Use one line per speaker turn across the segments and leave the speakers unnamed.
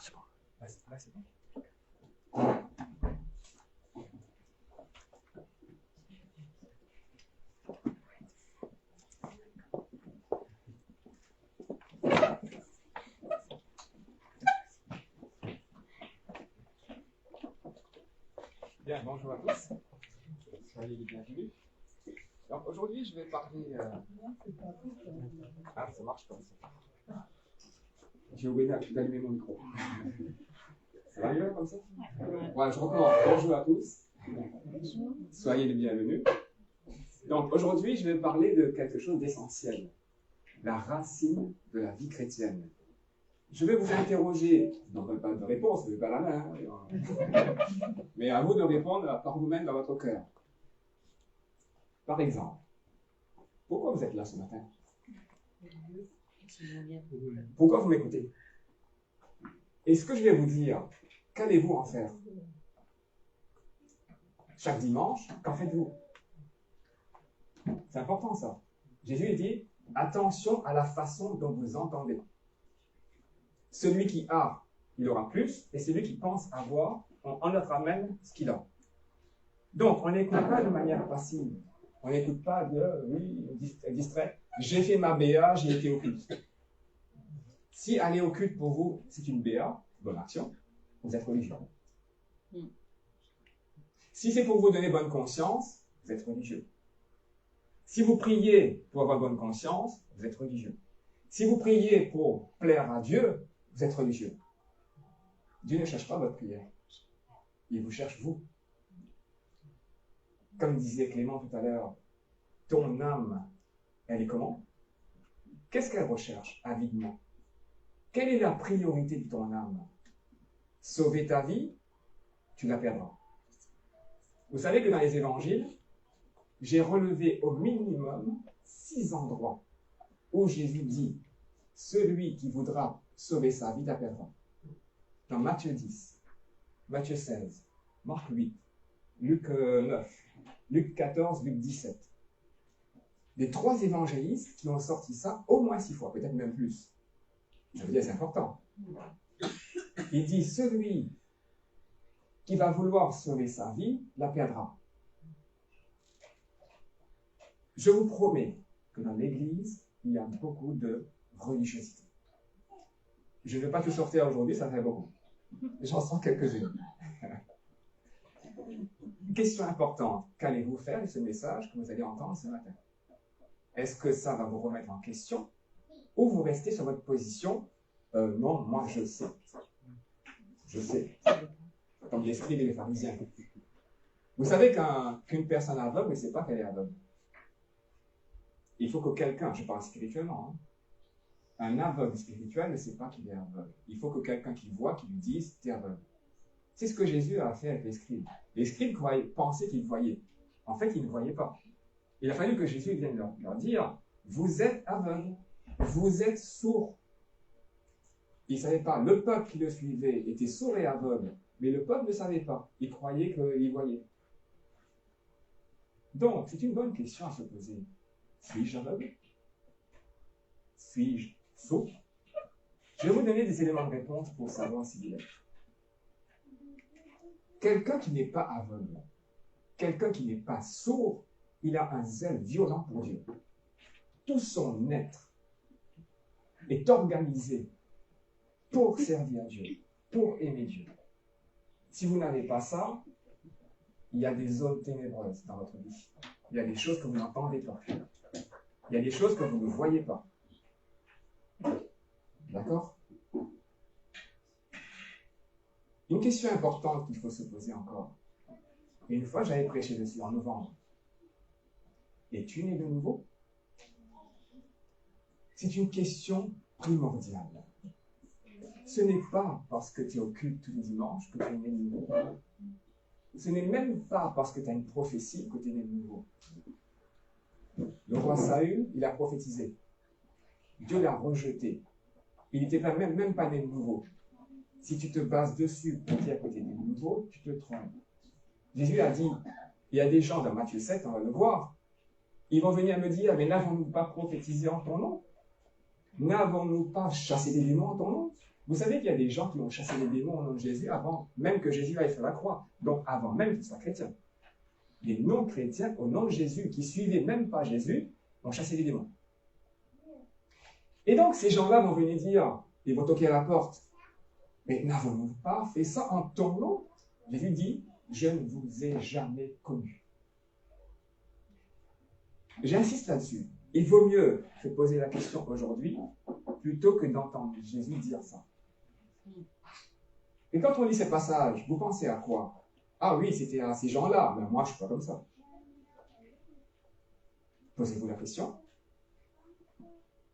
marche pas. Là, c'est bon. Bien, bonjour à tous. Soyez les bienvenus. Donc aujourd'hui, je vais parler. Ah, ça marche pas. J'ai oublié d'allumer mon micro. Ça va mieux comme ça? Ouais, je recommence. Bonjour à tous. Soyez les bienvenus. Donc aujourd'hui, je vais parler de quelque chose d'essentiel. La racine de la vie chrétienne. Je vais vous interroger, je n'aurai pas de réponse, je n'ai pas la main, mais à vous de répondre par vous-même dans votre cœur. Par exemple, pourquoi vous êtes là ce matin? Pourquoi vous m'écoutez? Et ce que je vais vous dire, qu'allez-vous en faire? Chaque dimanche, qu'en faites-vous? C'est important ça. Jésus dit, attention à la façon dont vous entendez. Celui qui a, il aura plus, et celui qui pense avoir, on leur ramène ce qu'il a. Donc, on n'écoute pas de manière passive. On n'écoute pas de, oui, distrait. J'ai fait ma BA, j'ai été au culte. Si aller au culte pour vous, c'est une BA, bonne action, vous êtes religieux. Si c'est pour vous donner bonne conscience, vous êtes religieux. Si vous priez pour avoir bonne conscience, vous êtes religieux. Si vous priez pour plaire à Dieu, vous êtes religieux. Dieu ne cherche pas votre prière. Il vous cherche vous. Comme disait Clément tout à l'heure, ton âme, elle est comment? Qu'est-ce qu'elle recherche avidement? Quelle est la priorité de ton âme? Sauver ta vie, tu la perdras. Vous savez que dans les évangiles, j'ai relevé au minimum 6 endroits où Jésus dit « Celui qui voudra sauver sa vie la perdra ». Dans Matthieu 10, Matthieu 16, Marc 8, Luc 9, Luc 14, Luc 17. Les 3 évangélistes qui ont sorti ça au moins 6 fois, peut-être même plus. Ça veut dire c'est important. Il dit « Celui qui va vouloir sauver sa vie la perdra ». Je vous promets que dans l'Église, il y a beaucoup de religiosité. Je ne vais pas tout sortir aujourd'hui, ça fait beaucoup. J'en sens quelques-unes. Question importante, qu'allez-vous faire de ce message que vous allez entendre ce matin? Est-ce que ça va vous remettre en question ou vous restez sur votre position? Non, moi je sais. Je sais. Comme les scribes et les pharisiens. Vous savez qu'une personne aveugle ne sait pas qu'elle est aveugle. Il faut que quelqu'un, je parle spirituellement, un aveugle spirituel ne sait pas qu'il est aveugle. Il faut que quelqu'un qui voit, qui lui dise, t'es aveugle. C'est ce que Jésus a fait avec les scribes. Les scribes pensaient qu'ils voyaient. En fait, ils ne voyaient pas. Il a fallu que Jésus vienne leur dire, vous êtes aveugles, vous êtes sourds. Ils ne savaient pas. Le peuple qui le suivait était sourd et aveugle, mais le peuple ne savait pas. Il croyait qu'il voyait. Donc, c'est une bonne question à se poser. Suis-je aveugle? Suis-je sourd? Je vais vous donner des éléments de réponse pour savoir s'il l'est. Quelqu'un qui n'est pas aveugle, quelqu'un qui n'est pas sourd, il a un zèle violent pour Dieu. Tout son être est organisé pour servir Dieu, pour aimer Dieu. Si vous n'avez pas ça, il y a des zones ténébreuses dans votre vie. Il y a des choses que vous n'entendez pas. Il y a des choses que vous ne voyez pas. D'accord? Une question importante qu'il faut se poser encore. Et une fois, j'avais prêché dessus en novembre. Es-tu né de nouveau? C'est une question primordiale. Ce n'est pas parce que tu es au culte tous les dimanches que tu es né de nouveau. Ce n'est même pas parce que tu as une prophétie que tu es né de nouveau. Le roi Saül, il a prophétisé. Dieu l'a rejeté. Il n'était même pas né de nouveau. Si tu te bases dessus pour dire que tu es né de nouveau, tu te trompes. Jésus a dit, il y a des gens dans Matthieu 7, on va le voir, ils vont venir me dire, mais n'avons-nous pas prophétisé en ton nom? N'avons-nous pas chassé des démons en ton nom? Vous savez qu'il y a des gens qui ont chassé les démons au nom de Jésus avant même que Jésus aille faire la croix. Donc avant même qu'ils soient chrétiens. Les non-chrétiens, au nom de Jésus, qui suivaient même pas Jésus, ont chassé les démons. Et donc ces gens-là vont venir dire, ils vont toquer à la porte. Mais n'avons-nous pas fait ça en ton nom? Jésus dit, je ne vous ai jamais connu. J'insiste là-dessus. Il vaut mieux se poser la question aujourd'hui plutôt que d'entendre Jésus dire ça. Et quand on lit ces passages, vous pensez à quoi? Ah oui, c'était à ces gens-là, mais moi je ne suis pas comme ça. Posez-vous la question.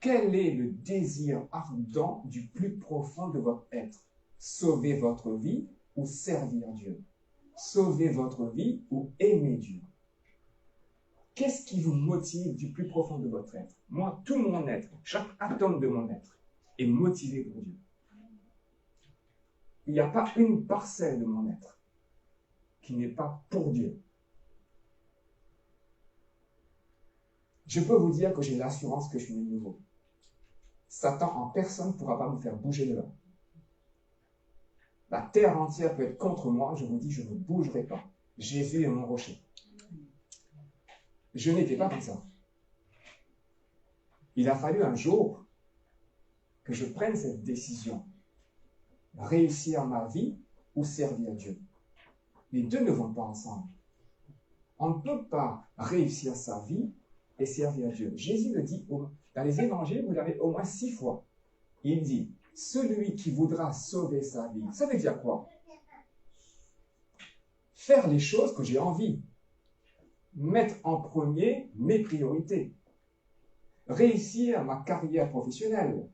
Quel est le désir ardent du plus profond de votre être? Sauver votre vie ou servir Dieu? Sauver votre vie ou aimer Dieu? Qu'est-ce qui vous motive du plus profond de votre être? Moi, tout mon être, chaque atome de mon être est motivé pour Dieu. Il n'y a pas une parcelle de mon être qui n'est pas pour Dieu. Je peux vous dire que j'ai l'assurance que je suis né de nouveau. Satan en personne ne pourra pas me faire bouger de là. La terre entière peut être contre moi, je vous dis, je ne bougerai pas. Jésus est mon rocher. Je n'étais pas comme ça. Il a fallu un jour que je prenne cette décision. Réussir ma vie ou servir Dieu. Les deux ne vont pas ensemble. On ne peut pas réussir sa vie et servir Dieu. Jésus le dit dans les évangiles, vous l'avez au moins 6 fois. Il dit, celui qui voudra sauver sa vie. Ça veut dire quoi? Faire les choses que j'ai envie. Mettre en premier mes priorités. Réussir ma carrière professionnelle.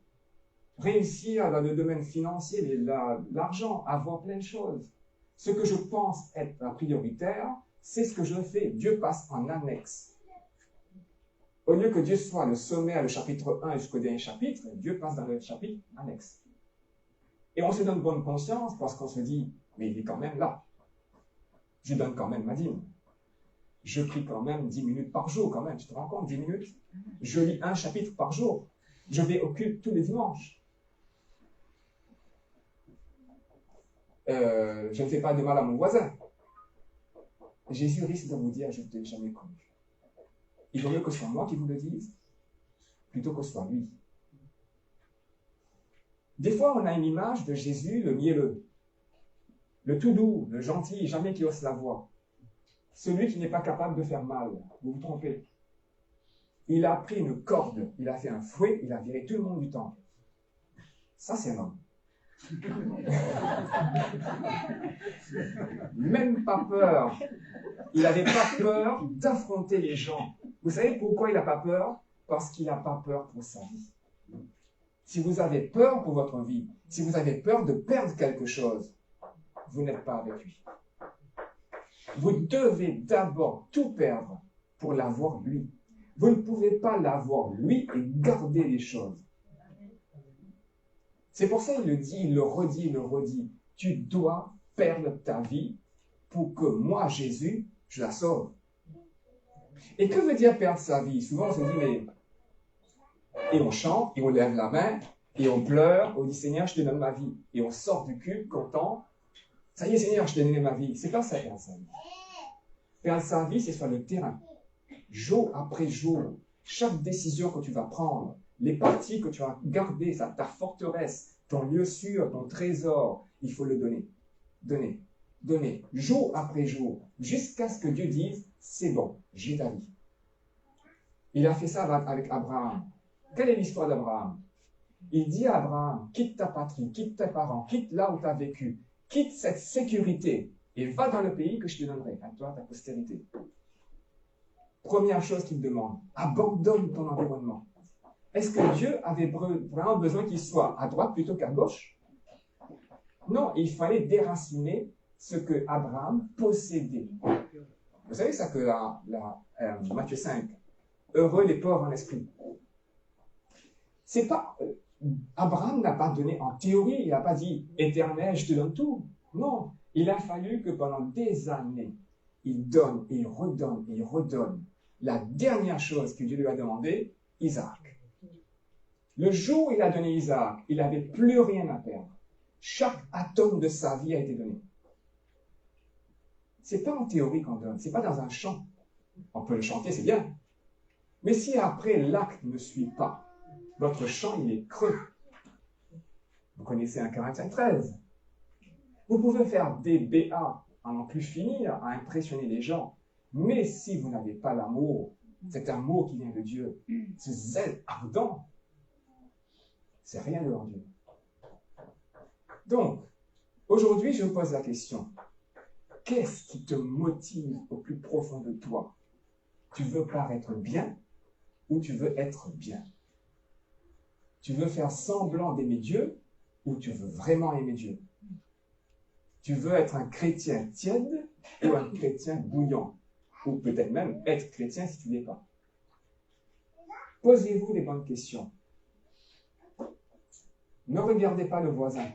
Réussir dans le domaine financier, l'argent, avoir plein de choses. Ce que je pense être prioritaire, c'est ce que je fais. Dieu passe en annexe. Au lieu que Dieu soit le sommet, le chapitre 1 jusqu'au dernier chapitre, Dieu passe dans le chapitre annexe. Et on se donne bonne conscience parce qu'on se dit, mais il est quand même là. Je donne quand même ma dîme. Je prie quand même 10 minutes par jour, quand même. Tu te rends compte, 10 minutes? Je lis un chapitre par jour. Je vais au culte tous les dimanches. Je ne fais pas de mal à mon voisin. Jésus risque de vous dire, je ne t'ai jamais connu. Il vaut mieux que ce soit moi qui vous le dise, plutôt que ce soit lui. Des fois, on a une image de Jésus, le mielleux, le tout doux, le gentil, jamais qui hausse la voix. Celui qui n'est pas capable de faire mal. Vous vous trompez. Il a pris une corde, il a fait un fouet, il a viré tout le monde du temple. Ça, c'est un homme. Même pas peur. Il n'avait pas peur d'affronter les gens. Vous savez pourquoi il n'a pas peur? Parce qu'il n'a pas peur pour sa vie. Si vous avez peur pour votre vie, si vous avez peur de perdre quelque chose, vous n'êtes pas avec lui. Vous devez d'abord tout perdre pour l'avoir lui. Vous ne pouvez pas l'avoir lui et garder les choses. C'est pour ça qu'il le dit, il le redit, il le redit. Tu dois perdre ta vie pour que moi, Jésus, je la sauve. Et que veut dire perdre sa vie? Souvent, on se dit, mais... Et on chante, et on lève la main, et on pleure, on dit, Seigneur, je te donne ma vie. Et on sort du culte content. Ça y est, Seigneur, je t'ai donné ma vie. C'est pas ça, perdre sa vie. Perdre sa vie, c'est sur le terrain. Jour après jour, chaque décision que tu vas prendre, les parties que tu vas garder, ta forteresse, ton lieu sûr, ton trésor, il faut le donner. Donner. Donner. Jour après jour. Jusqu'à ce que Dieu dise, c'est bon, j'ai ta vie. Il a fait ça avec Abraham. Quelle est l'histoire d'Abraham? Il dit à Abraham, quitte ta patrie, quitte tes parents, quitte là où tu as vécu, quitte cette sécurité et va dans le pays que je te donnerai, à toi, ta postérité. Première chose qu'il demande, abandonne ton environnement. Est-ce que Dieu avait vraiment besoin qu'il soit à droite plutôt qu'à gauche? Non, il fallait déraciner ce que Abraham possédait. Vous savez ça que Matthieu 5, heureux les pauvres en esprit. C'est pas... Abraham n'a pas donné en théorie, il n'a pas dit « Éternel, je te donne tout ». Non, il a fallu que pendant des années, il donne et il redonne et il redonne. La dernière chose que Dieu lui a demandé, Isaac. Le jour où il a donné Isaac, il n'avait plus rien à perdre. Chaque atome de sa vie a été donné. C'est pas en théorie qu'on donne, c'est pas dans un chant. On peut le chanter, c'est bien. Mais si après l'acte ne suit pas, votre chant, il est creux. Vous connaissez 1 Corinthiens 13. Vous pouvez faire des BA à n'en plus finir, à impressionner les gens. Mais si vous n'avez pas l'amour, cet amour qui vient de Dieu, ce zèle ardent, c'est rien devant Dieu. Donc, aujourd'hui, je me pose la question. Qu'est-ce qui te motive au plus profond de toi? Tu veux paraître bien ou tu veux être bien? Tu veux faire semblant d'aimer Dieu ou tu veux vraiment aimer Dieu? Tu veux être un chrétien tiède ou un chrétien bouillant? Ou peut-être même être chrétien si tu n'es pas. Posez-vous les bonnes questions. Ne regardez pas le voisin.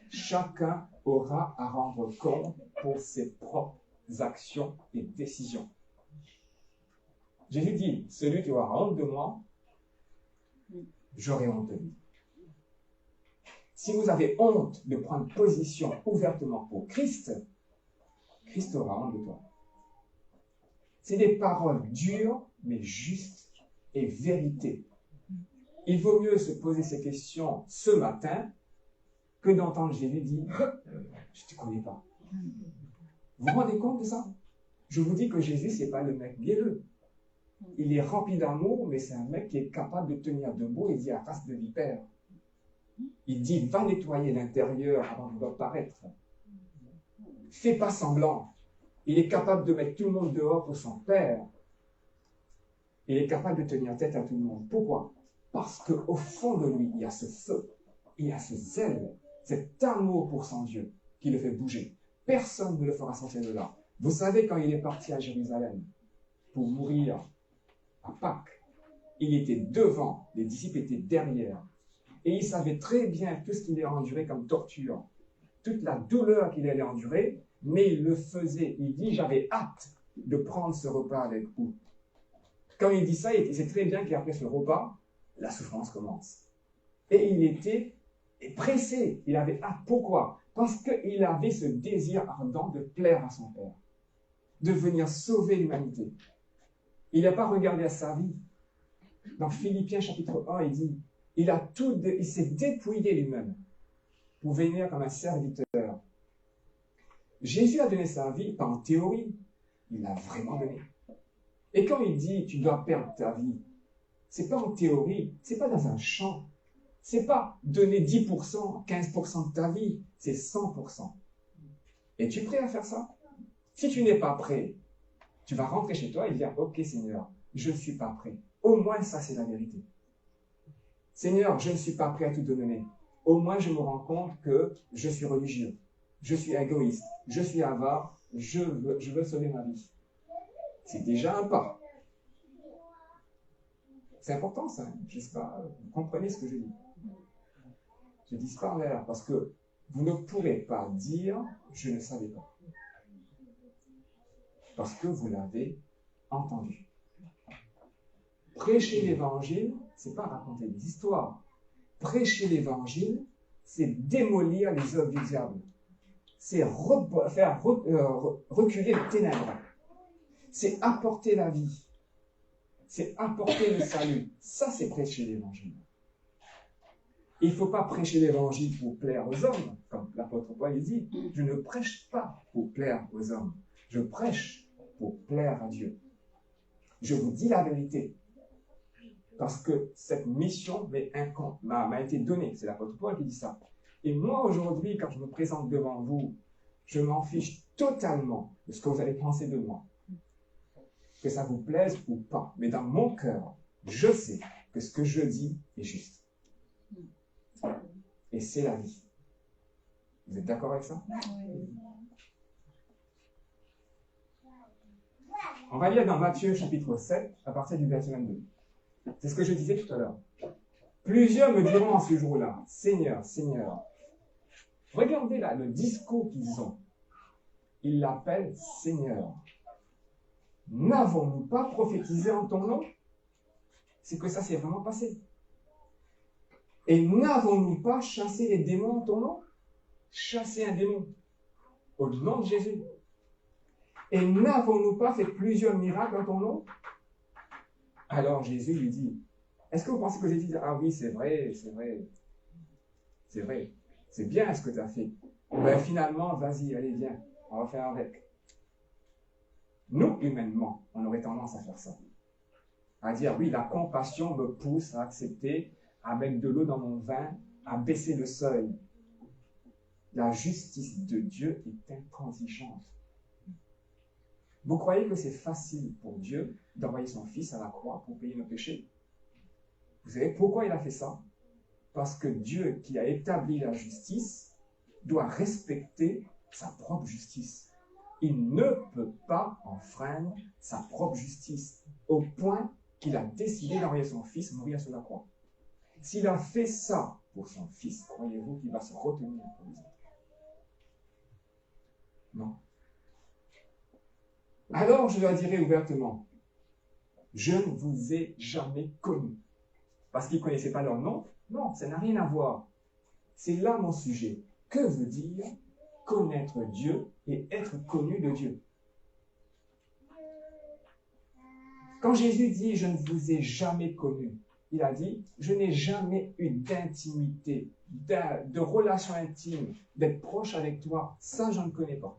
Chacun aura à rendre compte pour ses propres actions et décisions. Jésus dit, celui qui aura honte de moi, j'aurai honte de lui. Si vous avez honte de prendre position ouvertement pour Christ, Christ aura honte de toi. C'est des paroles dures, mais justes et vérités. Il vaut mieux se poser ces questions ce matin que d'entendre Jésus dire « Je ne te connais pas ». Vous vous rendez compte de ça? Je vous dis que Jésus, ce n'est pas le mec mielleux. Il est rempli d'amour, mais c'est un mec qui est capable de tenir debout et dit à race de vipère. Il dit, va nettoyer l'intérieur avant de vouloir paraître. Fais pas semblant. Il est capable de mettre tout le monde dehors pour son père. Il est capable de tenir tête à tout le monde. Pourquoi? Parce qu'au fond de lui, il y a ce feu, il y a ce zèle, cet amour pour son Dieu qui le fait bouger. Personne ne le fera sortir de là. Vous savez, quand il est parti à Jérusalem pour mourir à Pâques, il était devant, les disciples étaient derrière. Et il savait très bien tout ce qu'il allait endurer comme torture, toute la douleur qu'il allait endurer, mais il le faisait. Il dit, j'avais hâte de prendre ce repas avec vous. Quand il dit ça, il sait très bien qu'après ce repas, la souffrance commence. Et il était pressé, il avait hâte. Pourquoi? Parce qu'il avait ce désir ardent de plaire à son Père, de venir sauver l'humanité. Il n'a pas regardé à sa vie. Dans Philippiens chapitre 1, il dit, il s'est dépouillé lui-même pour venir comme un serviteur. Jésus a donné sa vie, pas en théorie, il l'a vraiment donné. Et quand il dit, tu dois perdre ta vie, c'est pas en théorie, c'est pas dans un champ, c'est pas donner 10%, 15% de ta vie, c'est 100%. Es-tu prêt à faire ça? Si tu n'es pas prêt, tu vas rentrer chez toi et dire, ok Seigneur, je ne suis pas prêt. Au moins ça c'est la vérité. Seigneur, je ne suis pas prêt à tout donner. Au moins je me rends compte que je suis religieux, je suis égoïste, je suis avare, je veux sauver ma vie. C'est déjà un pas. C'est important ça, je sais pas, vous comprenez ce que je dis. Je dis pas en l'air parce que vous ne pourrez pas dire je ne savais pas. Parce que vous l'avez entendu. Prêcher l'évangile, c'est pas raconter des histoires. Prêcher l'évangile, c'est démolir les œuvres du diable. C'est faire reculer les ténèbres. C'est apporter la vie. C'est apporter le salut. Ça, c'est prêcher l'évangile. Il ne faut pas prêcher l'évangile pour plaire aux hommes, comme l'apôtre Paul dit. Je ne prêche pas pour plaire aux hommes. Je prêche pour plaire à Dieu. Je vous dis la vérité. Parce que cette mission m'a été donnée. C'est l'apôtre Paul qui dit ça. Et moi, aujourd'hui, quand je me présente devant vous, je m'en fiche totalement de ce que vous allez penser de moi. Que ça vous plaise ou pas. Mais dans mon cœur, je sais que ce que je dis est juste. Et c'est la vie. Vous êtes d'accord avec ça? Oui. On va lire dans Matthieu chapitre 7, à partir du verset 22. C'est ce que je disais tout à l'heure. Plusieurs me diront en ce jour-là, Seigneur, Seigneur. Regardez là le discours qu'ils ont. Ils l'appellent Seigneur. N'avons-nous pas prophétisé en ton nom? C'est que ça s'est vraiment passé. Et n'avons-nous pas chassé les démons en ton nom? Chasser un démon au nom de Jésus. Et n'avons-nous pas fait plusieurs miracles en ton nom? Alors Jésus lui dit, est-ce que vous pensez que j'ai dit, ah oui, c'est vrai, c'est bien ce que tu as fait. Ben, finalement, vas-y, allez, viens, on va faire avec. Nous, humainement, on aurait tendance à faire ça. À dire, oui, la compassion me pousse à accepter, à mettre de l'eau dans mon vin, à baisser le seuil. La justice de Dieu est intransigeante. Vous croyez que c'est facile pour Dieu d'envoyer son Fils à la croix pour payer nos péchés? Vous savez pourquoi il a fait ça? Parce que Dieu, qui a établi la justice, doit respecter sa propre justice. Il ne peut pas enfreindre sa propre justice, au point qu'il a décidé d'envoyer son Fils mourir sur la croix. S'il a fait ça pour son Fils, croyez-vous qu'il va se retenir pour les autres? Non. Alors je leur dirai ouvertement, je ne vous ai jamais connu. Parce qu'ils ne connaissaient pas leur nom? Non, ça n'a rien à voir. C'est là mon sujet. Que veut dire connaître Dieu et être connu de Dieu? Quand Jésus dit « je ne vous ai jamais connu », il a dit « je n'ai jamais eu d'intimité, de relation intime, d'être proche avec toi, ça je ne connais pas. »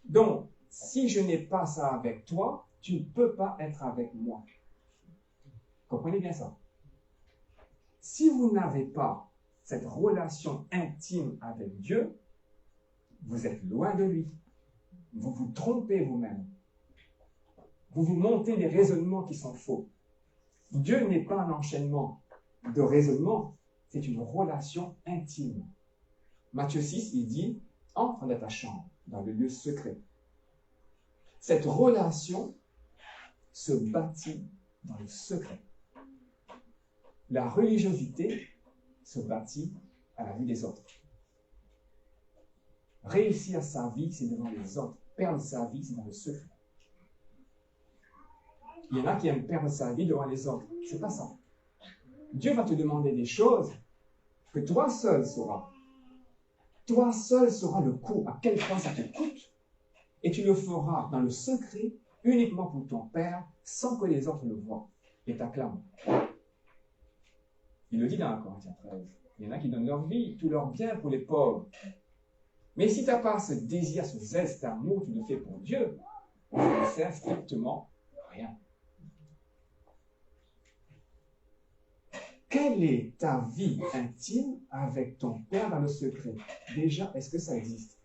Donc, si je n'ai pas ça avec toi, tu ne peux pas être avec moi. Comprenez bien ça. Si vous n'avez pas cette relation intime avec Dieu, vous êtes loin de lui. Vous vous trompez vous-même. Vous vous montez des raisonnements qui sont faux. Dieu n'est pas un enchaînement de raisonnements, c'est une relation intime. Matthieu 6, il dit, entre dans ta chambre, dans le lieu secret. Cette relation se bâtit dans le secret. La religiosité se bâtit à la vue des autres. Réussir sa vie, c'est devant les autres. Perdre sa vie, c'est dans le secret. Il y en a qui aiment perdre sa vie devant les autres. C'est pas ça. Dieu va te demander des choses que toi seul sauras. Toi seul sauras le coût, à quel point ça te coûte. Et tu le feras dans le secret, uniquement pour ton Père, sans que les autres le voient et t'acclament. Il le dit dans 1 Corinthiens 13. Il y en a qui donnent leur vie, tout leur bien pour les pauvres. Mais si tu n'as pas ce désir, ce zèle, cet amour, tu le fais pour Dieu, ça ne sert strictement rien. Quelle est ta vie intime avec ton Père dans le secret? Déjà, est-ce que ça existe?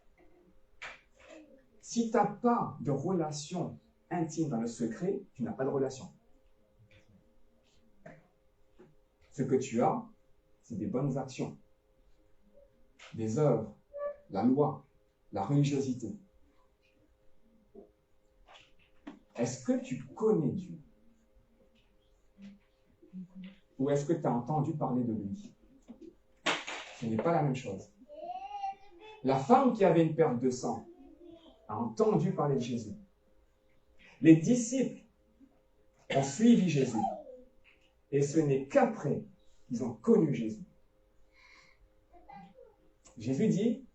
Si tu n'as pas de relation intime dans le secret, tu n'as pas de relation. Ce que tu as, c'est des bonnes actions, des œuvres, la loi, la religiosité. Est-ce que tu connais Dieu? Ou est-ce que tu as entendu parler de lui? Ce n'est pas la même chose. La femme qui avait une perte de sang a entendu parler de Jésus. Les disciples ont suivi Jésus. Et ce n'est qu'après qu'ils ont connu Jésus. Jésus dit,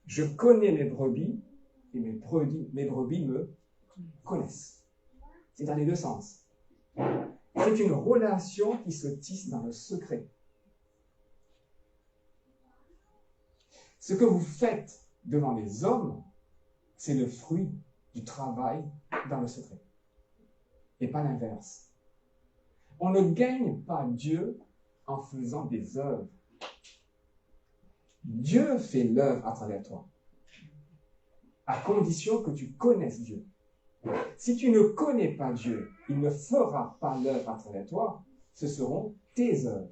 je connais mes brebis et mes brebis me connaissent. C'est dans les deux sens. C'est une relation qui se tisse dans le secret. Ce que vous faites devant les hommes, c'est le fruit du travail dans le secret. Et pas l'inverse. On ne gagne pas Dieu en faisant des œuvres. Dieu fait l'œuvre à travers toi, à condition que tu connaisses Dieu. Si tu ne connais pas Dieu, il ne fera pas l'œuvre à travers toi, ce seront tes œuvres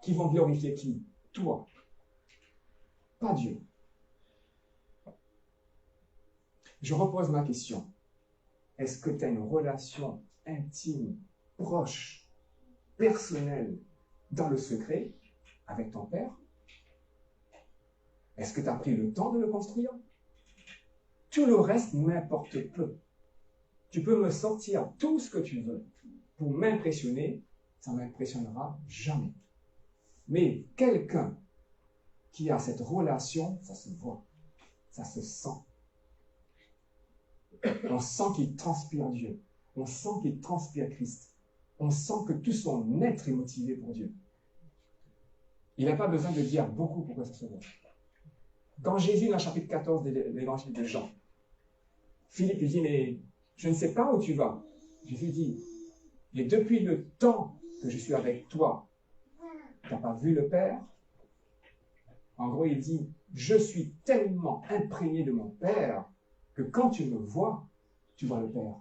qui vont glorifier qui? Toi, pas Dieu. Je repose ma question. Est-ce que tu as une relation intime, proche, personnelle, dans le secret, avec ton Père? Est-ce que tu as pris le temps de le construire? Tout le reste m'importe peu. Tu peux me sortir tout ce que tu veux pour m'impressionner, ça ne m'impressionnera jamais. Mais quelqu'un qui a cette relation, ça se voit, ça se sent. On sent qu'il transpire Dieu. On sent qu'il transpire Christ. On sent que tout son être est motivé pour Dieu. Il n'a pas besoin de dire beaucoup pour que ça se voit. Quand Jésus, dans le chapitre 14 de l'évangile de Jean, Philippe lui dit, mais je ne sais pas où tu vas. Jésus dit, mais depuis le temps que je suis avec toi, tu n'as pas vu le Père? En gros, il dit, je suis tellement imprégné de mon Père que quand tu me vois, tu vois le Père.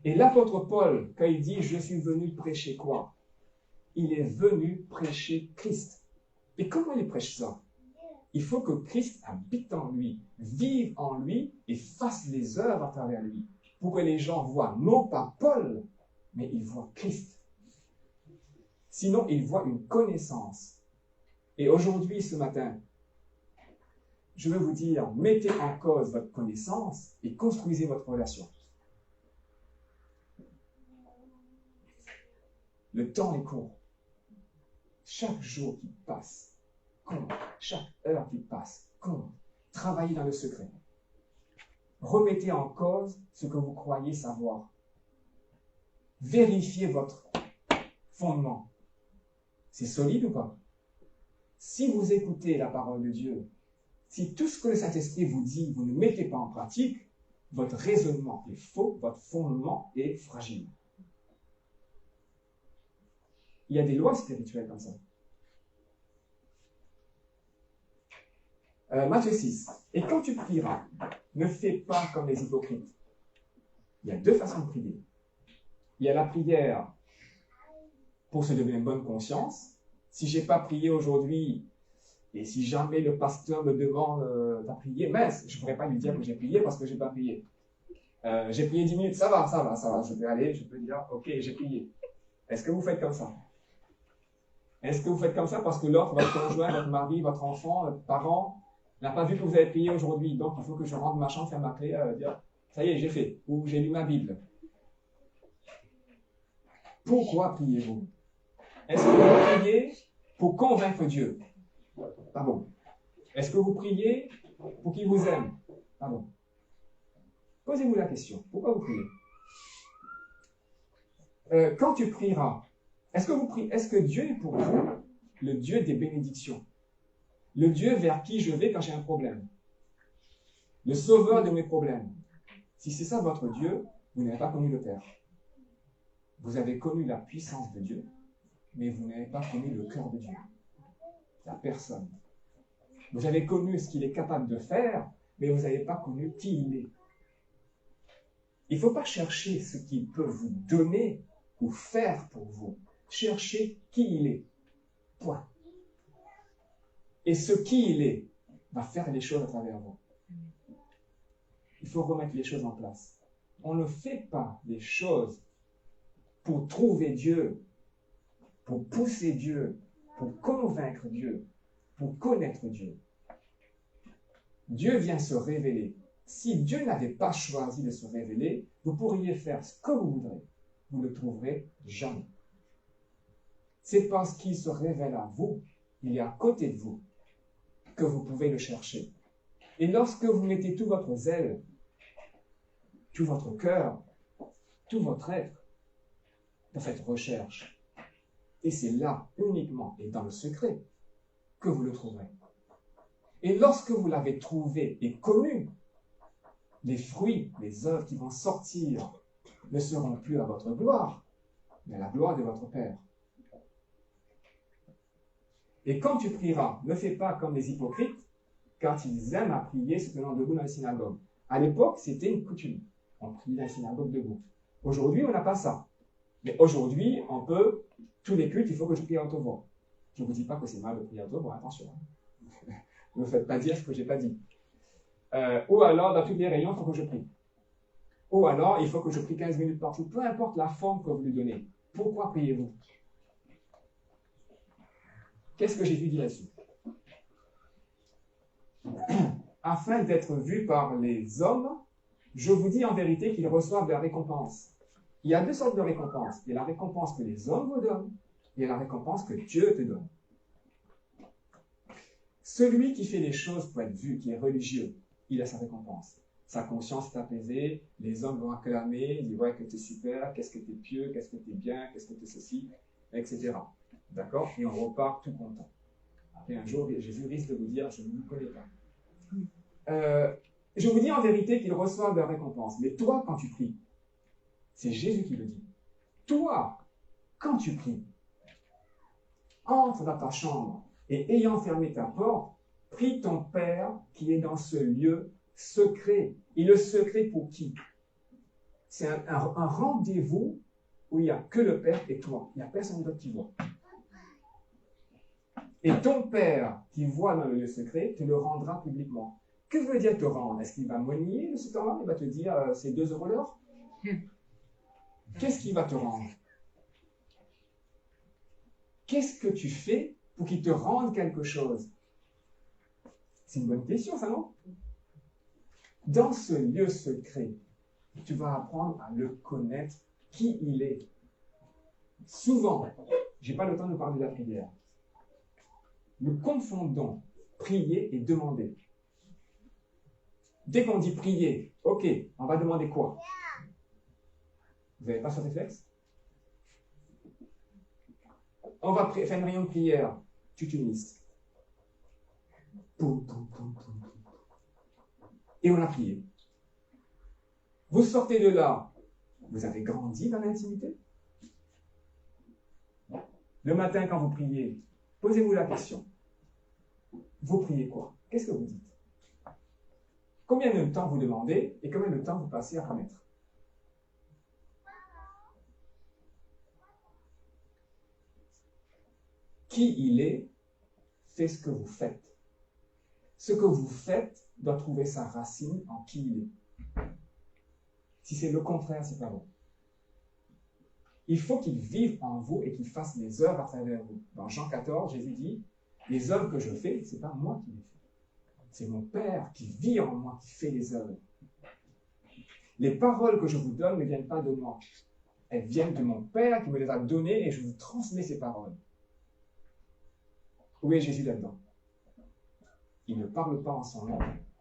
Et l'apôtre Paul, quand il dit, je suis venu prêcher quoi? Il est venu prêcher Christ. Et comment il prêche ça? Il faut que Christ habite en lui, vive en lui et fasse les œuvres à travers lui, pour que les gens voient non pas Paul, mais ils voient Christ. Sinon, ils voient une connaissance. Et aujourd'hui, ce matin, je veux vous dire, mettez en cause votre connaissance et construisez votre relation. Le temps est court. Chaque jour qui passe compte. Chaque heure qui passe compte. Travaillez dans le secret. Remettez en cause ce que vous croyez savoir. Vérifiez votre fondement. C'est solide ou pas? Si vous écoutez la parole de Dieu, si tout ce que le Saint-Esprit vous dit, vous ne mettez pas en pratique, votre raisonnement est faux, votre fondement est fragile. Il y a des lois spirituelles comme ça. Matthieu 6. Et quand tu prieras, ne fais pas comme les hypocrites. Il y a deux façons de prier. Il y a la prière pour se donner une bonne conscience. Si je n'ai pas prié aujourd'hui, et si jamais le pasteur me demande d'as prié, mince, je ne pourrais pas lui dire que j'ai prié parce que je n'ai pas prié. J'ai prié 10 minutes, ça va. Je peux aller, je peux dire, ok, j'ai prié. Est-ce que vous faites comme ça? Est-ce que vous faites comme ça parce que l'autre, votre conjoint, votre mari, votre enfant, votre parent, n'a pas vu que vous avez prié aujourd'hui, donc il faut que je rentre ma chambre, faire ma clé, dire, ça y est, j'ai fait, ou j'ai lu ma Bible. Pourquoi priez-vous? Est-ce que vous priez pour convaincre Dieu? Pas bon. Est-ce que vous priez pour qu'il vous aime? Pas bon. Posez-vous la question. Pourquoi vous priez? Quand tu prieras, est-ce que Dieu est pour vous le Dieu des bénédictions? Le Dieu vers qui je vais quand j'ai un problème? Le sauveur de mes problèmes? Si c'est ça votre Dieu, vous n'avez pas connu le Père. Vous avez connu la puissance de Dieu, mais vous n'avez pas connu le cœur de Dieu. La personne. Vous avez connu ce qu'il est capable de faire, mais vous n'avez pas connu qui il est. Il ne faut pas chercher ce qu'il peut vous donner ou faire pour vous. Cherchez qui il est. Point. Et ce qui il est va faire les choses à travers vous. Il faut remettre les choses en place. On ne fait pas les choses pour trouver Dieu, pour pousser Dieu, pour convaincre Dieu, pour connaître Dieu. Dieu vient se révéler. Si Dieu n'avait pas choisi de se révéler, vous pourriez faire ce que vous voudrez. Vous ne le trouverez jamais. C'est parce qu'il se révèle à vous, il est à côté de vous, que vous pouvez le chercher. Et lorsque vous mettez tout votre zèle, tout votre cœur, tout votre être dans cette recherche, et c'est là uniquement et dans le secret que vous le trouverez. Et lorsque vous l'avez trouvé et connu, les fruits, les œuvres qui vont sortir ne seront plus à votre gloire, mais à la gloire de votre Père. Et quand tu prieras, ne fais pas comme les hypocrites, car ils aiment à prier se tenant debout dans les synagogues. À l'époque, c'était une coutume. On priait dans les synagogues debout. Aujourd'hui, on n'a pas ça. Mais aujourd'hui, on peut, tous les cultes, il faut que je prie à haute voix. Je ne vous dis pas que c'est mal de prier à haute voix, attention. Ne me faites pas dire ce que je n'ai pas dit. Ou alors, dans toutes les réunions, il faut que je prie. Ou alors, il faut que je prie 15 minutes par jour. Peu importe la forme que vous lui donnez. Pourquoi priez-vous? Qu'est-ce que Jésus dit là-dessus? Afin d'être vu par les hommes, je vous dis en vérité qu'ils reçoivent la récompense. Il y a deux sortes de récompenses. Il y a la récompense que les hommes vous donnent il y a la récompense que Dieu te donne. Celui qui fait les choses pour être vu, qui est religieux, il a sa récompense. Sa conscience est apaisée, les hommes vont acclamer, ils disent ouais que tu es super, qu'est-ce que tu es pieux, qu'est-ce que tu es bien, qu'est-ce que tu es ceci, etc. D'accord? Et on repart tout content. Après un jour, Jésus risque de vous dire je ne vous connais pas. Je vous dis en vérité qu'ils reçoivent leur récompense. Mais toi, quand tu pries, c'est Jésus qui le dit. Toi, quand tu pries, entre dans ta chambre et ayant fermé ta porte, prie ton Père qui est dans ce lieu secret. Et le secret pour qui? C'est un rendez-vous où il n'y a que le Père et toi. Il n'y a personne d'autre qui voit. Et ton Père qui voit dans le lieu secret te le rendra publiquement. Que veut dire te rendre? Est-ce qu'il va monnayer de ce temps-là? Il va te dire c'est 2 € l'heure? Qu'est-ce qu'il va te rendre? Qu'est-ce que tu fais pour qu'il te rende quelque chose? C'est une bonne question, ça, non? Dans ce lieu secret, tu vas apprendre à le connaître, qui il est. Souvent, je n'ai pas le temps de parler de la prière. Nous confondons prier et demander. Dès qu'on dit prier, ok, on va demander quoi? Vous n'avez pas ce réflexe? On va faire une réunion de prière. Tu t'unisses. Et on a prié. Vous sortez de là. Vous avez grandi dans l'intimité? Le matin, quand vous priez, posez-vous la question. Vous priez quoi? Qu'est-ce que vous dites? Combien de temps vous demandez et combien de temps vous passez à remettre? Qui il est, fait ce que vous faites. Ce que vous faites doit trouver sa racine en qui il est. Si c'est le contraire, c'est pas bon. Il faut qu'il vive en vous et qu'il fasse des œuvres à travers vous. Dans Jean 14, Jésus dit, les œuvres que je fais, c'est pas moi qui les fais. C'est mon Père qui vit en moi, qui fait les œuvres. Les paroles que je vous donne ne viennent pas de moi. Elles viennent de mon Père qui me les a données et je vous transmets ces paroles. Où est Jésus là-dedans? Il ne parle pas en son nom.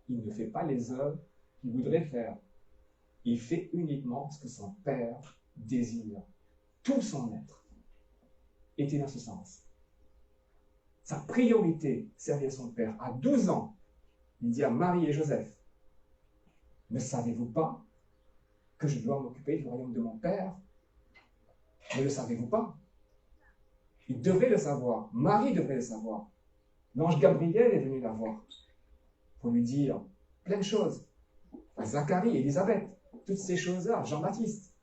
Il ne fait pas les œuvres qu'il voudrait faire. Il fait uniquement ce que son Père désire. Tout son être était dans ce sens. Sa priorité, servir son Père. À 12 ans, il dit à Marie et Joseph, ne savez-vous pas que je dois m'occuper du royaume de mon Père? Ne le savez-vous pas? Il devrait le savoir. Marie devrait le savoir. L'ange Gabriel est venu la voir pour lui dire plein de choses. Zacharie, Élisabeth, toutes ces choses-là, Jean-Baptiste.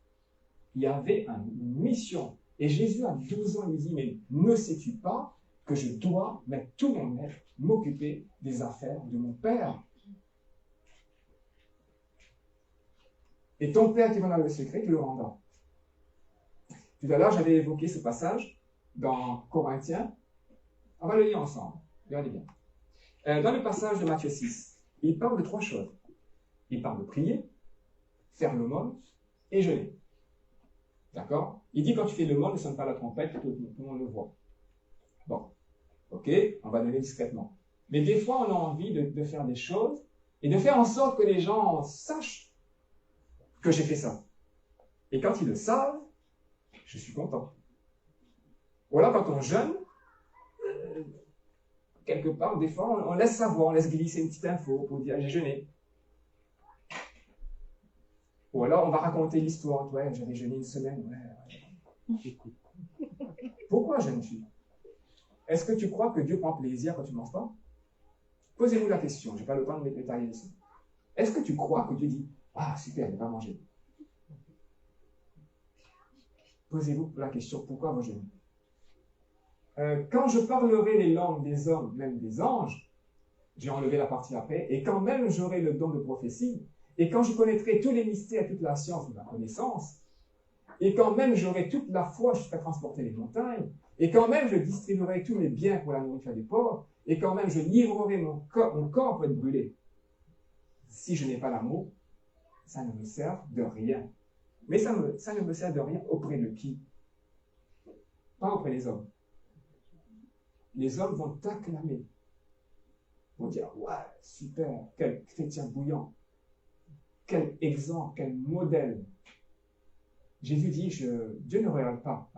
Il y avait une mission. Et Jésus, à 12 ans, il dit, mais ne sais-tu pas que je dois mettre tout mon être, m'occuper des affaires de mon Père? Et ton Père qui va dans le secret, tu le rendras. Tout à l'heure, j'avais évoqué ce passage dans Corinthiens. On va le lire ensemble. Regardez bien. Dans le passage de Matthieu 6, il parle de 3 choses. Il parle de prier, faire l'aumône et jeûner. D'accord? Il dit quand tu fais l'aumône, ne sonne pas la trompette, tout le monde le voit. Bon, ok, on va donner discrètement. Mais des fois, on a envie de faire des choses et de faire en sorte que les gens sachent que j'ai fait ça. Et quand ils le savent, je suis content. Voilà, quand on jeûne, quelque part, des fois, on laisse savoir, on laisse glisser une petite info pour dire j'ai jeûné. Ou alors, on va raconter l'histoire. Ouais, j'avais jeûné une semaine. Ouais. Pourquoi jeûnes-tu? Est-ce que tu crois que Dieu prend plaisir quand tu ne manges pas? Posez-vous la question. Je n'ai pas le temps de m'étaler ici. Est-ce que tu crois que Dieu dit ah, super, il va manger? Posez-vous la question pourquoi vous jeûnez? Quand je parlerai les langues des hommes, même des anges, j'ai enlevé la partie après, et quand même j'aurai le don de prophétie, et quand je connaîtrai tous les mystères, toute la science de la connaissance, et quand même j'aurai toute la foi jusqu'à transporter les montagnes, et quand même je distribuerai tous mes biens pour la nourriture des pauvres, et quand même je livrerai mon corps pour être brûlé. Si je n'ai pas l'amour, ça ne me sert de rien. Mais ça ne me sert de rien auprès de qui? pas auprès des hommes. Les hommes vont t'acclamer. Ils vont dire, ouais, super, quel chrétien bouillant, quel exemple, quel modèle. Jésus dit, Dieu ne regarde pas,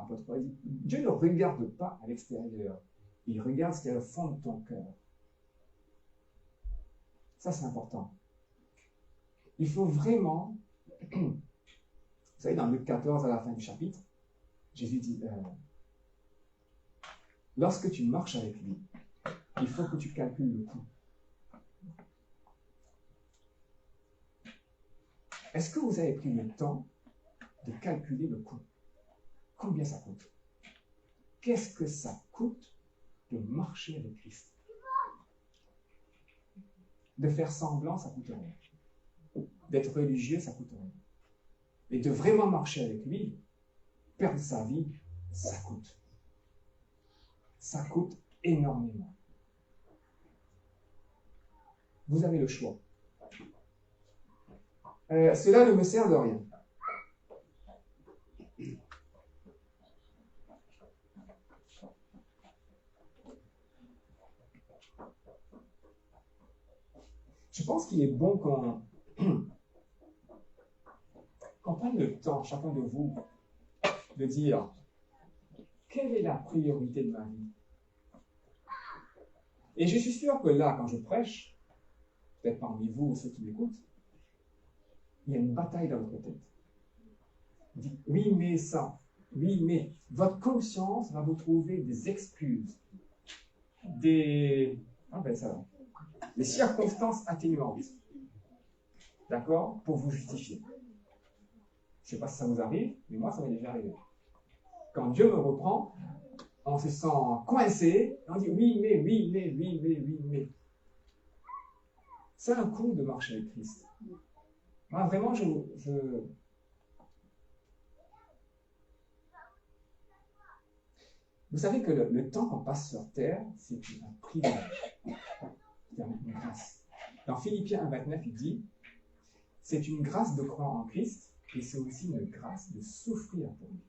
Dieu ne regarde pas à l'extérieur, il regarde ce qu'il y a au fond de ton cœur. Ça, c'est important. Il faut vraiment, vous savez, dans Luc 14, à la fin du chapitre, Jésus dit, lorsque tu marches avec lui, il faut que tu calcules le coût. Est-ce que vous avez pris le temps de calculer le coût? Combien ça coûte? Qu'est-ce que ça coûte de marcher avec Christ? De faire semblant, ça coûte rien. D'être religieux, ça coûte rien. Et de vraiment marcher avec lui, perdre sa vie, ça coûte. Ça coûte énormément. Vous avez le choix. Cela ne me sert de rien. Je pense qu'il est bon qu'on prenne le temps, chacun de vous, de dire quelle est la priorité de ma vie. Et je suis sûr que là, quand je prêche, peut-être parmi vous ou ceux qui m'écoutent, il y a une bataille dans votre tête. Vous dites, oui, mais ça, oui, mais votre conscience va vous trouver des excuses, des circonstances atténuantes, d'accord, pour vous justifier. Je ne sais pas si ça vous arrive, mais moi, ça m'est déjà arrivé. Quand Dieu me reprend, on se sent coincé, on dit oui, mais. C'est un coup de marcher avec Christ. Moi, vraiment, Vous savez que le temps qu'on passe sur terre, c'est un privilège. C'est une grâce. Dans Philippiens 1,29, il dit, c'est une grâce de croire en Christ, et c'est aussi une grâce de souffrir pour lui.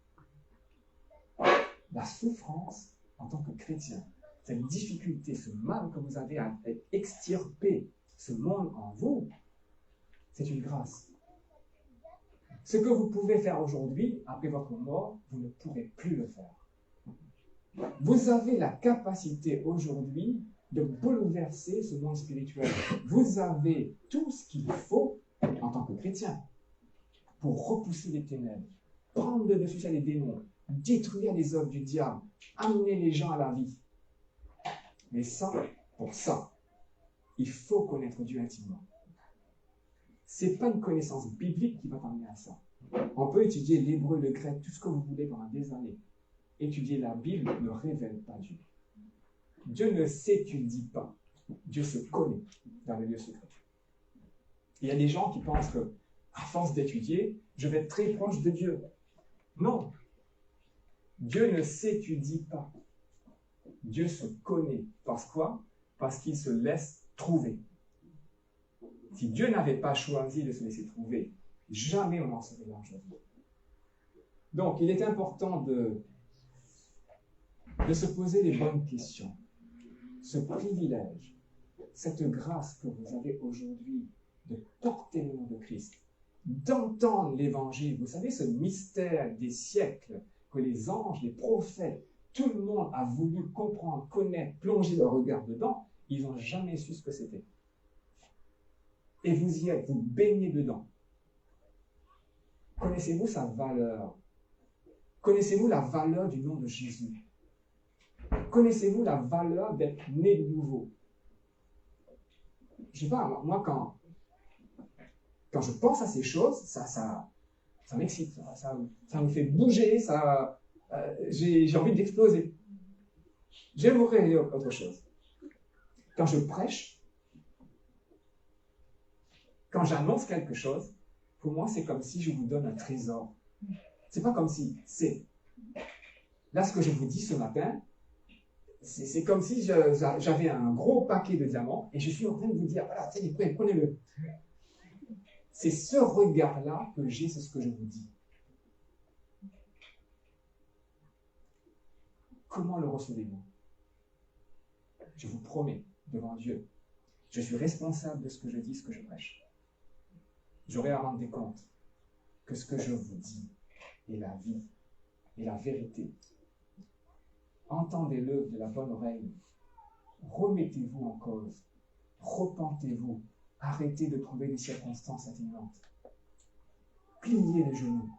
La souffrance, en tant que chrétien, cette difficulté, ce mal que vous avez à extirper ce monde en vous, c'est une grâce. Ce que vous pouvez faire aujourd'hui, après votre mort, vous ne pourrez plus le faire. Vous avez la capacité aujourd'hui de bouleverser ce monde spirituel. Vous avez tout ce qu'il faut en tant que chrétien pour repousser les ténèbres, prendre le dessus sur les démons, détruire les œuvres du diable, amener les gens à la vie. Mais ça, pour ça, il faut connaître Dieu intimement. Ce n'est pas une connaissance biblique qui va t'amener à ça. On peut étudier l'hébreu, le grec, tout ce que vous voulez pendant des années. Étudier la Bible ne révèle pas Dieu. Dieu ne s'étudie pas. Dieu se connaît dans le lieu secret. Il y a des gens qui pensent que, à force d'étudier, je vais être très proche de Dieu. Non. Dieu ne s'étudie pas. Dieu se connaît. Parce quoi? Parce qu'il se laisse trouver. Si Dieu n'avait pas choisi de se laisser trouver, jamais on n'en serait là aujourd'hui. Donc, il est important de se poser les bonnes questions. Ce privilège, cette grâce que vous avez aujourd'hui de porter le nom de Christ, d'entendre l'évangile, vous savez, ce mystère des siècles que les anges, les prophètes, tout le monde a voulu comprendre, connaître, plonger leur regard dedans, ils n'ont jamais su ce que c'était. Et vous y êtes, vous baignez dedans. Connaissez-vous sa valeur? Connaissez-vous la valeur du nom de Jésus? Connaissez-vous la valeur d'être né de nouveau? Je ne sais pas, moi, quand je pense à ces choses, ça m'excite, ça me fait bouger, j'ai envie d'exploser. J'aimerais autre chose. Quand je prêche, quand j'annonce quelque chose, pour moi, c'est comme si je vous donne un trésor. C'est pas comme si, c'est... Là, ce que je vous dis ce matin, c'est comme si j'avais un gros paquet de diamants et je suis en train de vous dire, voilà, prenez-le. C'est ce regard-là que j'ai, c'est ce que je vous dis. Comment le recevez-vous? Je vous promets, devant Dieu, je suis responsable de ce que je dis, ce que je prêche. J'aurai à rendre des comptes que ce que je vous dis est la vie et la vérité. Entendez-le de la bonne oreille. Remettez-vous en cause. Repentez-vous. Arrêtez de trouver des circonstances atténuantes. Pliez les genoux.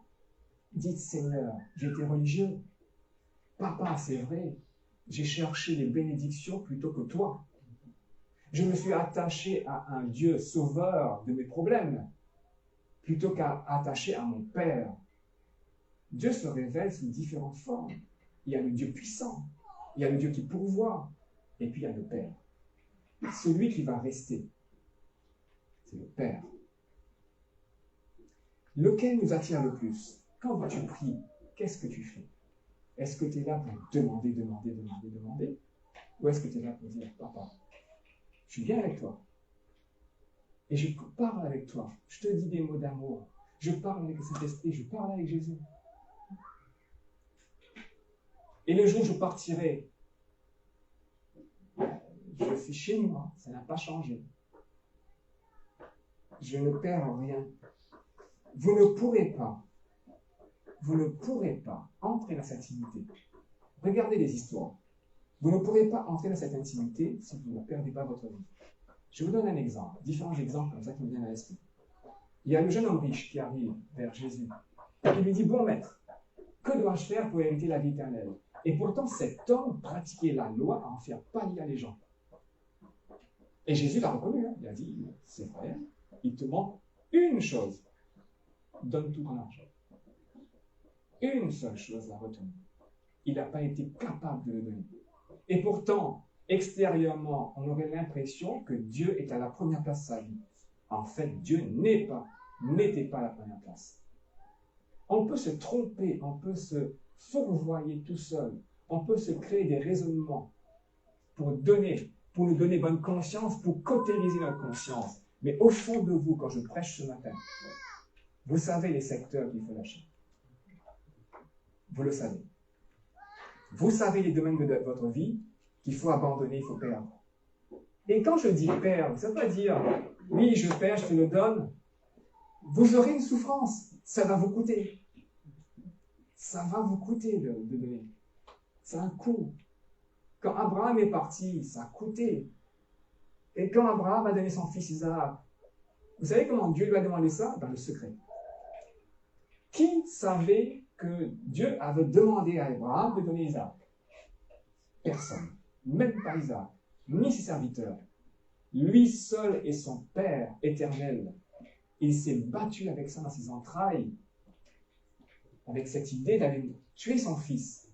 Dites, Seigneur, j'étais religieux. Papa, c'est vrai, j'ai cherché les bénédictions plutôt que toi. Je me suis attaché à un Dieu sauveur de mes problèmes, plutôt qu'à attacher à mon Père. Dieu se révèle sous différentes formes. Il y a le Dieu puissant, il y a le Dieu qui pourvoit, et puis il y a le Père. Celui qui va rester, c'est le Père. Lequel nous attire le plus? Quand tu pries, qu'est-ce que tu fais? Est-ce que tu es là pour demander? Ou est-ce que tu es là pour dire, papa, je suis bien avec toi. Et je parle avec toi. Je te dis des mots d'amour. Je parle avec cet esprit. Je parle avec Jésus. Et le jour où je partirai, je suis chez moi. Ça n'a pas changé. Je ne perds rien. Vous ne pourrez pas entrer dans cette intimité. Regardez les histoires. Vous ne pourrez pas entrer dans cette intimité si vous ne perdez pas votre vie. Je vous donne un exemple, différents exemples comme ça qui me viennent à l'esprit. Il y a le jeune homme riche qui arrive vers Jésus et qui lui dit, bon maître, que dois-je faire pour hériter la vie éternelle? Et pourtant cet homme pratiquait la loi à en faire pâlir les gens. Et Jésus l'a reconnu, hein. Il a dit, c'est vrai, il te manque une chose, donne tout ton argent. Une seule chose à retenir. Il n'a pas été capable de le donner. Et pourtant, extérieurement, on aurait l'impression que Dieu est à la première place de sa vie. En fait, Dieu n'était pas à la première place. On peut se tromper, on peut se fourvoyer tout seul, on peut se créer des raisonnements pour nous donner bonne conscience, pour cautériser notre conscience. Mais au fond de vous, quand je prêche ce matin, vous savez les secteurs qu'il faut lâcher. Vous le savez. Vous savez les domaines de votre vie qu'il faut abandonner, il faut perdre. Et quand je dis perdre, ça ne veut pas dire, oui, je perds, je te le donne. Vous aurez une souffrance. Ça va vous coûter. Ça va vous coûter de donner. C'est un coût. Quand Abraham est parti, ça a coûté. Et quand Abraham a donné son fils Isaac, vous savez comment Dieu lui a demandé ça? Dans le secret. Qui savait que Dieu avait demandé à Abraham de donner Isaac? Personne. Même pas Isaac, ni ses serviteurs. Lui seul est son Père éternel. Il s'est battu avec ça dans ses entrailles, avec cette idée d'aller tuer son fils.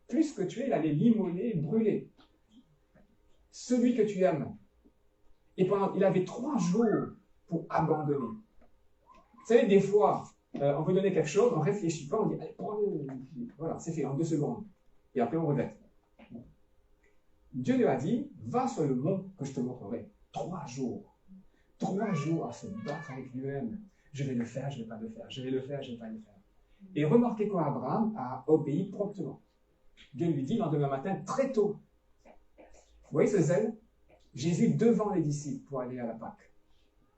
Plus que tuer, il allait l'immoler, brûler. Celui que tu aimes. Et il avait 3 jours pour abandonner. Vous savez, des fois, on veut donner quelque chose, on ne réfléchit pas, on dit, allez, prends-le. Voilà, c'est fait en 2 secondes. Et après, on regrette. Dieu lui a dit, va sur le mont que je te montrerai. 3 jours. 3 jours à se battre avec lui-même. Je vais le faire, je ne vais pas le faire. Je vais le faire, je ne vais pas le faire. Et remarquez qu'Abraham a obéi promptement. Dieu lui dit le lendemain matin, très tôt. Vous voyez ce zèle? Jésus devant les disciples pour aller à la Pâque.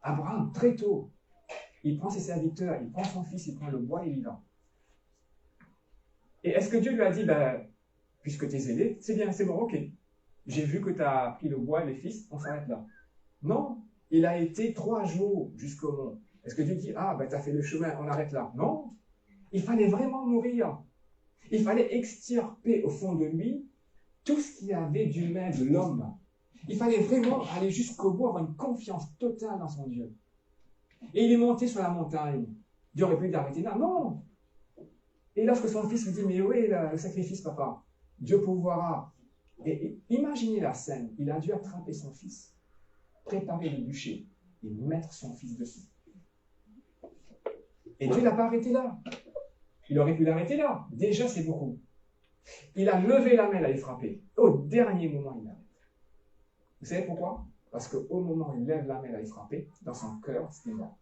Abraham, très tôt, il prend ses serviteurs, il prend son fils, il prend le bois et il y va. Et est-ce que Dieu lui a dit, puisque tu es zélé, c'est bien, c'est bon, ok. J'ai vu que tu as pris le bois et les fils, on s'arrête là. Non, il a été 3 jours jusqu'au mont. Est-ce que Dieu dit, tu as fait le chemin, on arrête là? Non, il fallait vraiment mourir. Il fallait extirper au fond de lui tout ce qu'il y avait d'humain de l'homme. Il fallait vraiment aller jusqu'au bout, avoir une confiance totale dans son Dieu. Et il est monté sur la montagne. Dieu aurait pu l'arrêter là. Non. Et lorsque son fils lui dit, mais où est le sacrifice, papa? Dieu pourvoira. Et imaginez la scène. Il a dû attraper son fils, préparer le bûcher et mettre son fils dessus. Et Dieu ne l'a pas arrêté là. Il aurait pu l'arrêter là. Déjà, c'est beaucoup. Il a levé la main, il a frappé. Au dernier moment, il l'arrête. Vous savez pourquoi? Parce qu'au moment où il lève la main, il a frappé, dans son cœur, c'était mort.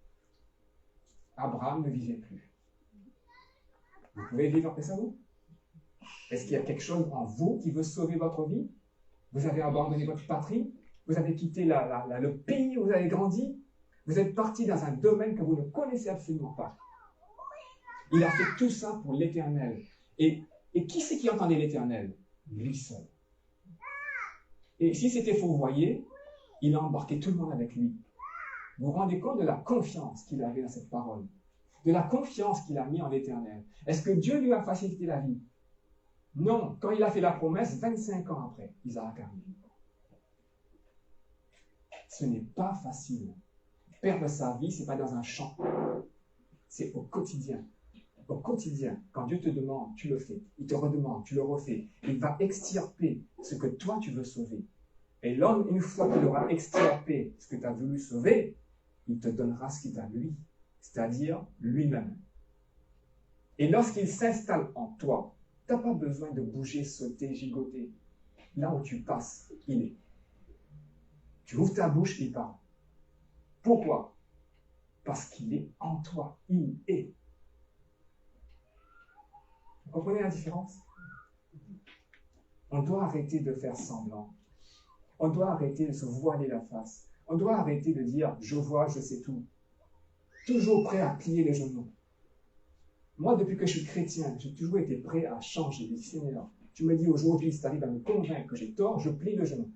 Abraham ne vivait plus. Vous pouvez vivre après ça, vous? Est-ce qu'il y a quelque chose en vous qui veut sauver votre vie? Vous avez abandonné votre patrie? Vous avez quitté le pays où vous avez grandi? Vous êtes parti dans un domaine que vous ne connaissez absolument pas. Il a fait tout ça pour l'Éternel. Et qui c'est qui entendait l'Éternel? Lui seul. Et si c'était faux, vous voyez, il a embarqué tout le monde avec lui. Vous vous rendez compte de la confiance qu'il avait dans cette parole, de la confiance qu'il a mis en l'Éternel. Est-ce que Dieu lui a facilité la vie? Non. Quand il a fait la promesse, 25 ans après, Isaac arrive. Ce n'est pas facile. Perdre sa vie, ce n'est pas dans un champ. C'est au quotidien. Au quotidien, quand Dieu te demande, tu le fais. Il te redemande, tu le refais. Il va extirper ce que toi, tu veux sauver. Et l'homme, une fois qu'il aura extirpé ce que tu as voulu sauver, il te donnera ce qu'il a lui, c'est-à-dire lui-même. Et lorsqu'il s'installe en toi, tu n'as pas besoin de bouger, sauter, gigoter. Là où tu passes, il est. Tu ouvres ta bouche, il parle. Pourquoi? Parce qu'il est en toi. Il est. Vous comprenez la différence? On doit arrêter de faire semblant. On doit arrêter de se voiler la face. On doit arrêter de dire « je vois, je sais tout ». Toujours prêt à plier les genoux. Moi, depuis que je suis chrétien, j'ai toujours été prêt à changer. Je dis « Seigneur, tu me dis aujourd'hui, si tu arrives à me convaincre que j'ai tort, je plie le genou. »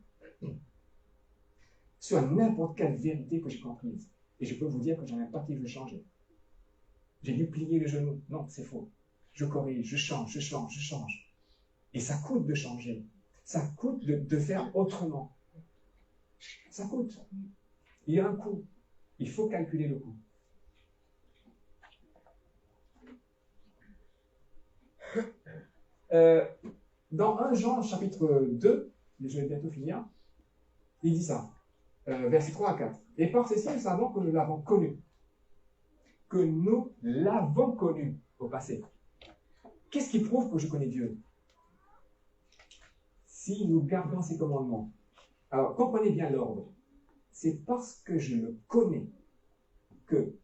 Sur n'importe quelle vérité que j'ai comprise. Et je peux vous dire que j'en ai pas qui veut changer. J'ai dû plier le genou. Non, c'est faux. Je corrige, je change, je change, je change. Et ça coûte de changer. Ça coûte de faire autrement. Ça coûte. Il y a un coût. Il faut calculer le coût. Dans 1 Jean chapitre 2, je vais bientôt finir, il dit ça, versets 3 à 4. Et par ceci, nous savons que nous l'avons connu. Que nous l'avons connu au passé. Qu'est-ce qui prouve que je connais Dieu? Si nous gardons ses commandements. Alors, comprenez bien l'ordre. C'est parce que je le connais que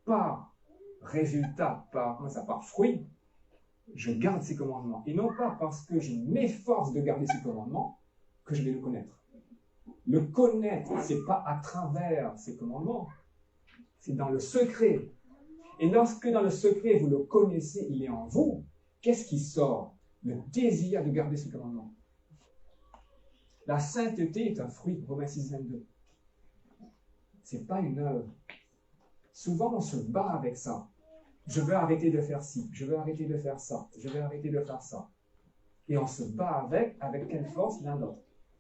par résultat, par fruit, je garde ses commandements. Et non pas parce que je m'efforce de garder ses commandements que je vais le connaître. Le connaître, ce n'est pas à travers ses commandements. C'est dans le secret. Et lorsque dans le secret, vous le connaissez, il est en vous, qu'est-ce qui sort? Le désir de garder ses commandements. La sainteté est un fruit, Romains 6, 22. Ce n'est pas une œuvre. Souvent, on se bat avec ça. Je veux arrêter de faire ci, je veux arrêter de faire ça, je veux arrêter de faire ça. Et on se bat avec quelle force? L'un l'autre.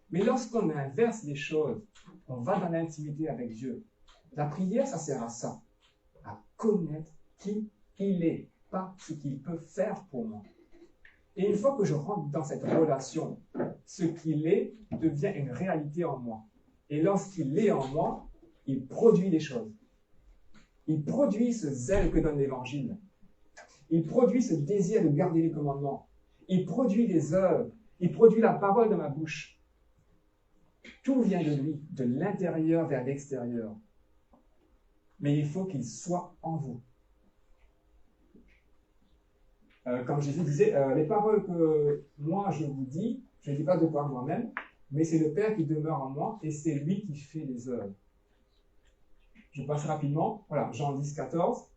Mais lorsqu'on inverse les choses, on va dans l'intimité avec Dieu. La prière, ça sert à ça. À connaître qui il est, pas ce qu'il peut faire pour moi. Et une fois que je rentre dans cette relation, ce qu'il est devient une réalité en moi. Et lorsqu'il est en moi, il produit des choses. Il produit ce zèle que donne l'Évangile. Il produit ce désir de garder les commandements. Il produit des œuvres. Il produit la parole de ma bouche. Tout vient de lui, de l'intérieur vers l'extérieur. Mais il faut qu'il soit en vous. Comme Jésus disait, les paroles que moi je vous dis, je ne dis pas de par moi-même, mais c'est le Père qui demeure en moi et c'est lui qui fait les œuvres. Je passe rapidement. Voilà, Jean 10, 14.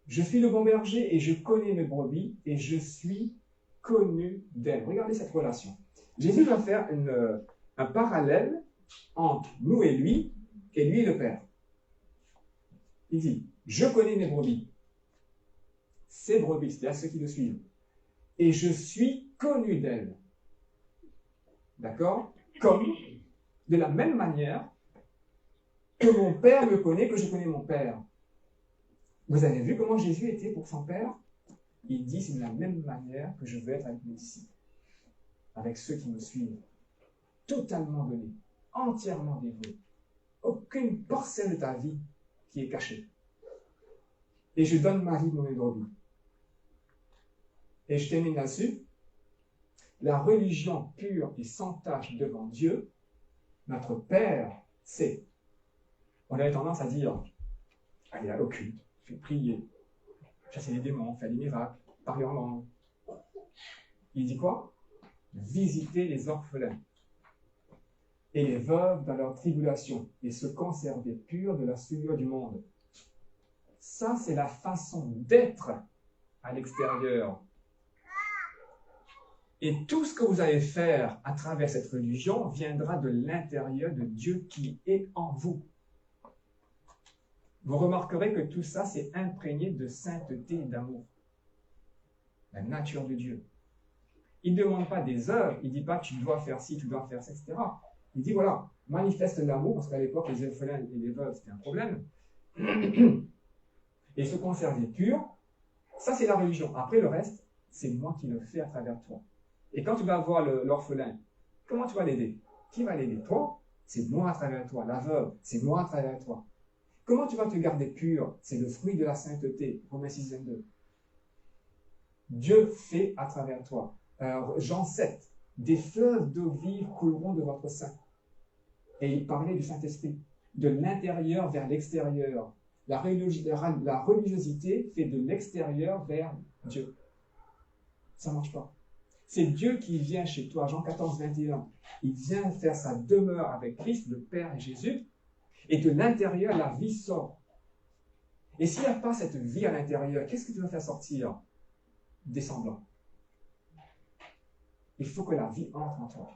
Je suis le bon berger et je connais mes brebis et je suis connu d'elles. Regardez cette relation. Jésus va faire un parallèle entre nous et lui le Père. Il dit, je connais mes brebis. Ces brebis, c'est-à-dire ceux qui le suivent. Et je suis connu d'elles. D'accord? Comme, de la même manière, que mon Père me connaît, que je connais mon Père. Vous avez vu comment Jésus était pour son Père? Il dit, c'est de la même manière que je veux être avec mes disciples, avec ceux qui me suivent. Totalement donné, entièrement dévoué. Aucune parcelle de ta vie qui est cachée. Et je donne ma vie pour mes brebis. Et je termine là-dessus. La religion pure et sans tache devant Dieu, notre Père, c'est. On avait tendance à dire, allez à l'occulte, fais prier, chasser les démons, faire des miracles, parler en langue. Il dit quoi? Visiter les orphelins et les veuves dans leur tribulation et se conserver purs de la souillure du monde. Ça, c'est la façon d'être à l'extérieur. Et tout ce que vous allez faire à travers cette religion viendra de l'intérieur de Dieu qui est en vous. Vous remarquerez que tout ça, c'est imprégné de sainteté et d'amour. La nature de Dieu. Il ne demande pas des œuvres, il ne dit pas tu dois faire ci, tu dois faire ça, etc. Il dit voilà, manifeste l'amour, parce qu'à l'époque, les orphelins et les veuves, c'était un problème. Et se conserver pur, ça c'est la religion. Après le reste, c'est moi qui le fais à travers toi. Et quand tu vas voir l'orphelin, comment tu vas l'aider? Qui va l'aider? Toi? C'est moi à travers toi. La veuve, c'est moi à travers toi. Comment tu vas te garder pur? C'est le fruit de la sainteté. Romains 6, 22. Dieu fait à travers toi. Jean 7, des fleuves d'eau vive couleront de votre sein. Et il parlait du Saint-Esprit, de l'intérieur vers l'extérieur. La religiosité fait de l'extérieur vers Dieu. Ça ne marche pas. C'est Dieu qui vient chez toi, Jean 14, 21. Il vient faire sa demeure avec Christ, le Père et Jésus, et de l'intérieur, la vie sort. Et s'il n'y a pas cette vie à l'intérieur, qu'est-ce que tu vas faire sortir? Des semblants. Il faut que la vie entre en toi.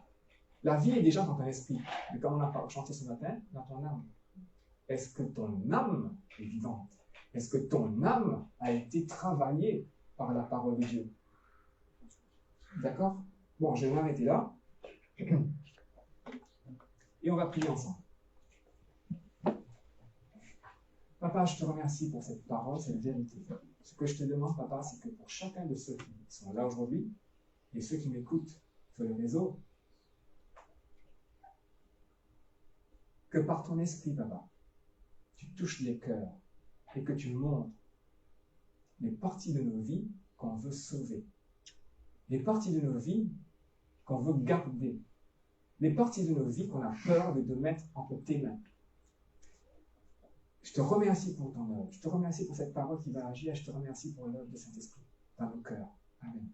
La vie est déjà dans ton esprit, mais comme on a chanté ce matin, dans ton âme. Est-ce que ton âme est vivante? Est-ce que ton âme a été travaillée par la parole de Dieu? D'accord? Bon, je vais m'arrêter là. Et on va prier ensemble. Papa, je te remercie pour cette parole, cette vérité. Ce que je te demande, papa, c'est que pour chacun de ceux qui sont là aujourd'hui, et ceux qui m'écoutent sur le réseau, que par ton esprit, papa, tu touches les cœurs et que tu montres les parties de nos vies qu'on veut sauver, les parties de nos vies qu'on veut garder, les parties de nos vies qu'on a peur de mettre entre tes mains. Je te remercie pour ton œuvre, je te remercie pour cette parole qui va agir, je te remercie pour l'œuvre du Saint-Esprit dans nos cœurs. Amen.